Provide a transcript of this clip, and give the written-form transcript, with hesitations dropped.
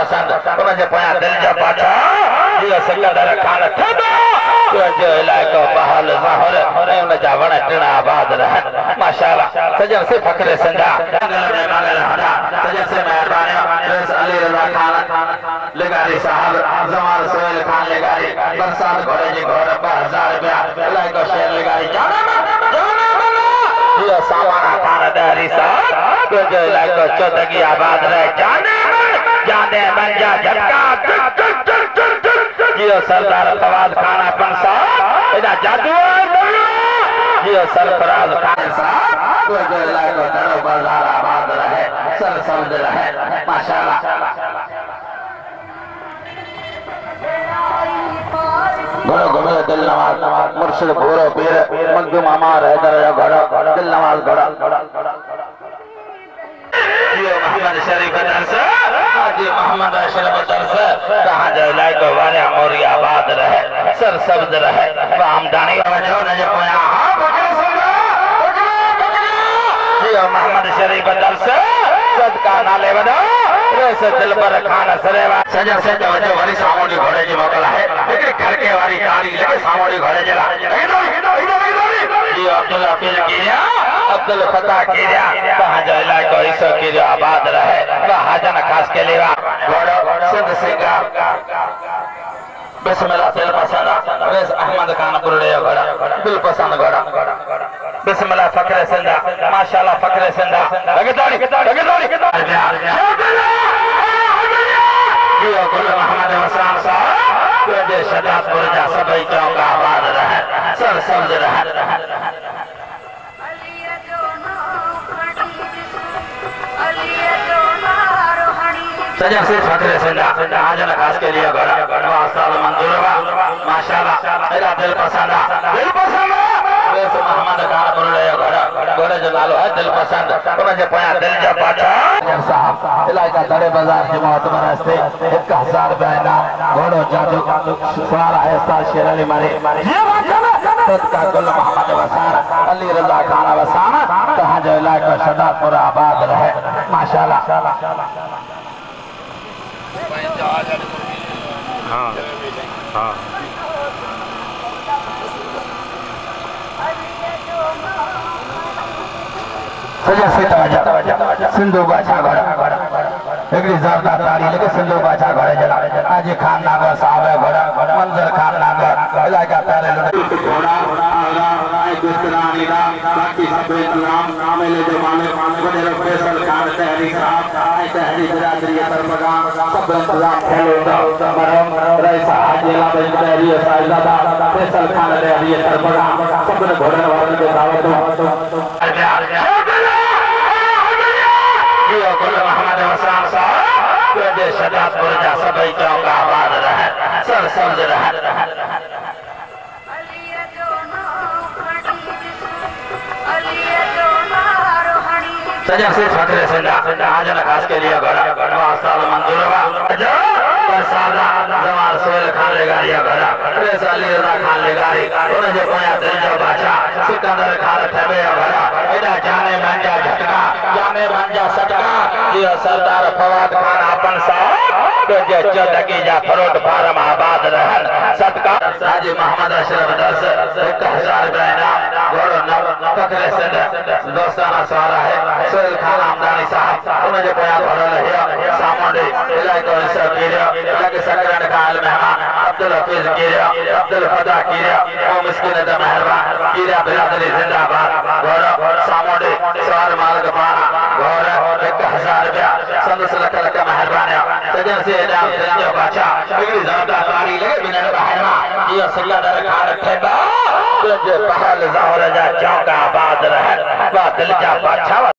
पसंद उनजे पोयां दिल जा बादशाह जियो सिकंदर खान ठेबा जो इलाइको बहाल ज़ाहिर ऐं उन जा वण टिण आबाद रहन माशाअल्लाह सजन से फखरे सिंधा सजन से मेहरबानी अली रज़ा खान लेगारी साहब जमाल सोहेल खान लेगारी बरसात घोड़े जी घोड़ 2000 रुपया इलाइको शेर लेगारी जियो सामाना खान दहरी साहब जो इलाइको चौदगी आबाद रहे जाने बन जा झटका जियो सरदार फवाद खान अपन साहब एदा जादू जियो सरफराज खान साहब जो इलाइको दरो बाजार आबाद रहे सर समझ रहे माशाअल्लाह घोड़ो घोड़ो दिल नवाज मुर्शिद भूरो पीर मखदूम अमार हैदर घोड़ो दिल नवाज घोड़ो जियो मोहम्मद शरीफ दरस हाजी मोहम्मद अशरफ दरस कहां जो इलाइको वाले मोरी आबाद रहे सर सब्ज रहे आमदानी वजो न जो पोया जियो मोहम्मद शरीफ दरस सदका नाले वडो रेस दिलबर खान सरेवा सजन से वजो वरी सामोडी घोड़े जी मोकल है एक घर के वाली कारी लगे सामोडी घोड़े जला जियो अब्दुल हफीज कीरिया अब्दुल फता कीरिया कहां जो इलाइको इसो कीरियो आबाद रहे हाजन खास के लेवा घोड़ो सिंध सिंगा बिस्मिल्लाह दिल पसंद रेस अहमद खान बुरड़े घोड़ा दिल पसंद घोड़ा बिस्मिल्लाह फखरे सिंधा माशाअल्लाह फखरे सिंधा लगे दौड़ी जियो गुल मोहम्मद वसान साहब जे शदातपुर जा सभई चौक आबाद रहे सर समझ रहे सजन से फखरे सिंधा हाजन खास के लिए घोड़ा साल मंजूर माशाअल्लाह मेरा दिल पसंद मोहम्मद खान बुरड़े घोड़ा घोड़े जो नालो है दिल पसंद उनजे पोयां दिल जा बादशाह साहब इलाइका दड़े बाजार जी मोहतबर हस्ते 1000 रुपया इनाम घोड़ो जादू सवारा ऐसा शेर अली मारे सदका गुल मोहम्मद वसान अली रज़ा खान वसान कहां जो इलाइको शदातपुर आबाद रहे माशाअल्लाह हां हां सजा से तवज्जो सिंधु बादशाह घोड़ा एकड़ी जोरदार ताली लगे सिंधु बादशाह घोड़े जला आज खान नागर साहब घोड़ा मंजर खान नागर इलाका पहले घोड़ा आगा राय गुस्तरानी नाम बाकी सब नाम नामेले जो माने बड़े फैसल खान तहरी साहब तहरी बिरादरी तरफगा सब इंतजाम खेलो मरम रईस आजिला बन तहरी साहिबा फैसल खान तहरी तरफगा सब घोड़े वाले के दावत जियो गुल मोहम्मद वसान साहब जे शदातपुर जा सभई चौक आबाद रहे सर समझ रहे सजन से फखरे सिंधा हाजन खास के लिए घोड़ा साल मंजूर जमाल सोहेल खान लेगारी घोड़ा रेस अली रज़ा खान लेगारी उनजे पोयां दिल जो बादशाह सिकंदर खान ठेबे घोड़ा एदा जाने बन जा झटका जाने बन जा सटका जियो सरदार फवाद खान अपन साहब जे चौदगी जा फरोट फार्म आबाद रहन सदका हाजी मोहम्मद अशरफ दरस 1000 रुपया इनाम घोड़ो फखरे सिंध दोस्ताना सवारा है सोहेल खान आमदानी साहब उनजे पोयां घोड़ो लहियो सामोडी इलाइको हिस्सो कीरियो लगे सकरन खाल मेहमान अब्दुल हफीज कीरियो अब्दुल फता कीरियो ओ मिस्किन द मेहरबान कीरिया बिरादरी जिंदाबाद घोड़ो सामोडी सवार मालिक पाना घोड़ो 1000 रुपया संदस लख मेहरबान सजन से इनाम दियो बादशाह बिगड़ी जोरदार ताली लगे बिना बहरमा जियो सिकंदर खान ठेबा जे बहाल ज़ाहिर जा चौक आबाद रहे दिल जा बादशाह